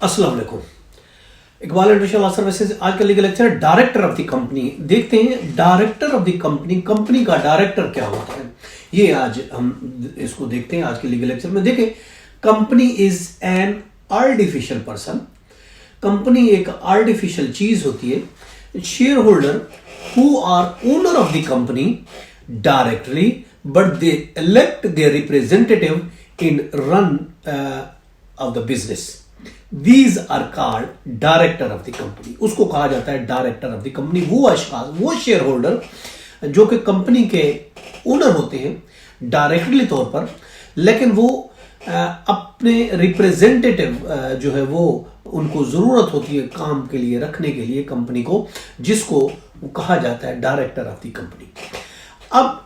अस्सलाम वालेकुम। Iqbal international services आज का लीगल लेक्चर है डायरेक्टर ऑफ द कंपनी। देखते हैं director of the company, company का डायरेक्टर क्या होता है, ये आज हम इसको देखते हैं आज के लीगल लेक्चर में। देखें, company is an artificial person. Company एक आर्टिफिशियल चीज होती है। Shareholder who are owner of the company directly but they elect their representative in run of the business. These are called director of the company. उसको कहा जाता है director of the company. वो अशखास, वो share holder जो कि company के owner होते हैं डायरेक्टली तौर पर, लेकिन वो अपने रिप्रेजेंटेटिव जो है वो उनको जरूरत होती है काम के लिए रखने के लिए कंपनी को, जिसको कहा जाता है डायरेक्टर ऑफ द कंपनी। अब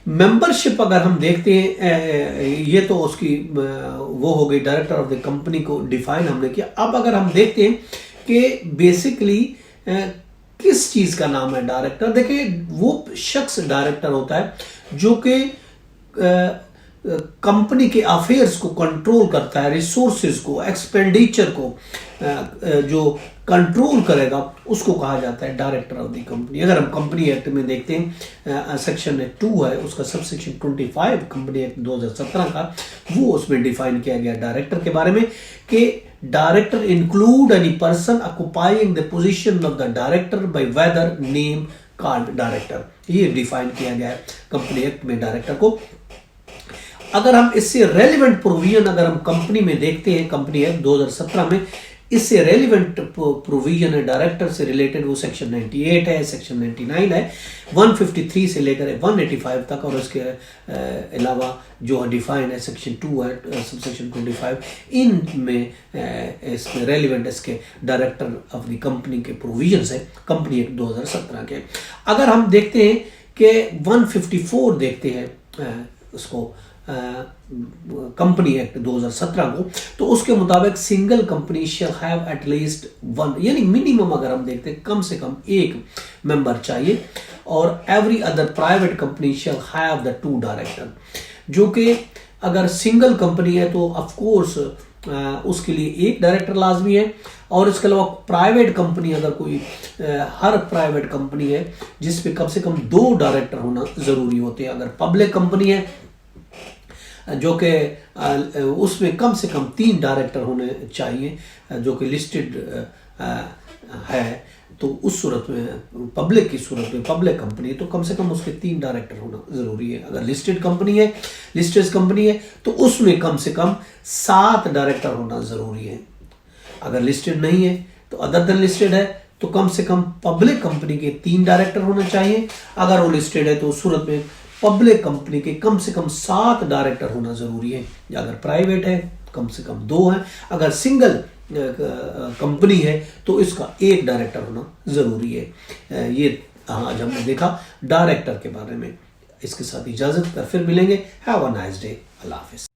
मेंबरशिप अगर हम देखते हैं, ये तो उसकी वो हो गई डायरेक्टर ऑफ द कंपनी को डिफाइन हमने किया। अब अगर हम देखते हैं कि बेसिकली किस चीज का नाम है डायरेक्टर, देखिए वो शख्स डायरेक्टर होता है जो कि कंपनी के अफेयर्स को कंट्रोल करता है, रिसोर्सेज को, एक्सपेंडिचर को जो कंट्रोल करेगा, उसको कहा जाता है डायरेक्टर ऑफ द कंपनी। अगर हम कंपनी एक्ट में देखते हैं, सेक्शन 2 है उसका, सब सेक्शन 25 कंपनी एक्ट 2017 का, वो उसमें डिफाइन किया गया डायरेक्टर के बारे में कि director include any person occupying the position of the director by whatever name called director. ये डिफाइन किया गया है कंपनी एक्ट में डायरेक्टर को। अगर हम इससे रेलिवेंट प्रोविजन अगर हम कंपनी में देखते हैं, कंपनी एक्ट 2017 में इससे रेलिवेंट प्रोविजन है डायरेक्टर से रिलेटेड, वो सेक्शन 98 है, सेक्शन 99 है, 153 से लेकर 185 तक, और उसके अलावा जो डिफाइन है सेक्शन 2 है, सब सेक्शन 25, इनमें इसमें रेलिवेंट इसके डायरेक्टर ऑफ द कंपनी के प्रोविजन है कंपनी एक्ट 2017 के। अगर हम देखते हैं कि 154 देखते हैं उसको कंपनी एक्ट 2017 को, तो उसके मुताबिक single company shall have at least one, यानी मिनिमम अगर हम देखते हैं कम से कम एक मेंबर चाहिए, और every other private company shall have the 2 director. जो कि अगर सिंगल कंपनी है तो ऑफ कोर्स उसके लिए एक डायरेक्टर लाजमी है, और इसके अलावा प्राइवेट कंपनी अगर कोई हर प्राइवेट कंपनी है जिसपे कम से कम 2 डायरेक्टर होना जरूरी होते हैं। अगर पब्लिक कंपनी है जो कि उसमें कम से कम 3 डायरेक्टर होने चाहिए, जो कि लिस्टेड है, तो उस सूरत में पब्लिक की सूरत में पब्लिक कंपनी है तो कम से कम उसके 3 डायरेक्टर होना जरूरी है। अगर लिस्टेड कंपनी है, लिस्टेड कंपनी है, तो उसमें कम से कम 7 डायरेक्टर होना जरूरी है। अगर लिस्टेड नहीं है तो अदर देन लिस्टेड है तो कम से कम पब्लिक कंपनी के 3 डायरेक्टर होने चाहिए। अगर वो लिस्टेड है तो उस सूरत में पब्लिक कंपनी के कम से कम 7 डायरेक्टर होना जरूरी है। अगर प्राइवेट है कम से कम 2 है। अगर सिंगल कंपनी है तो इसका 1 डायरेक्टर होना जरूरी है। ये आज हमने देखा डायरेक्टर के बारे में। इसके साथ इजाजत, फिर मिलेंगे। Have a nice day. Allah Hafiz.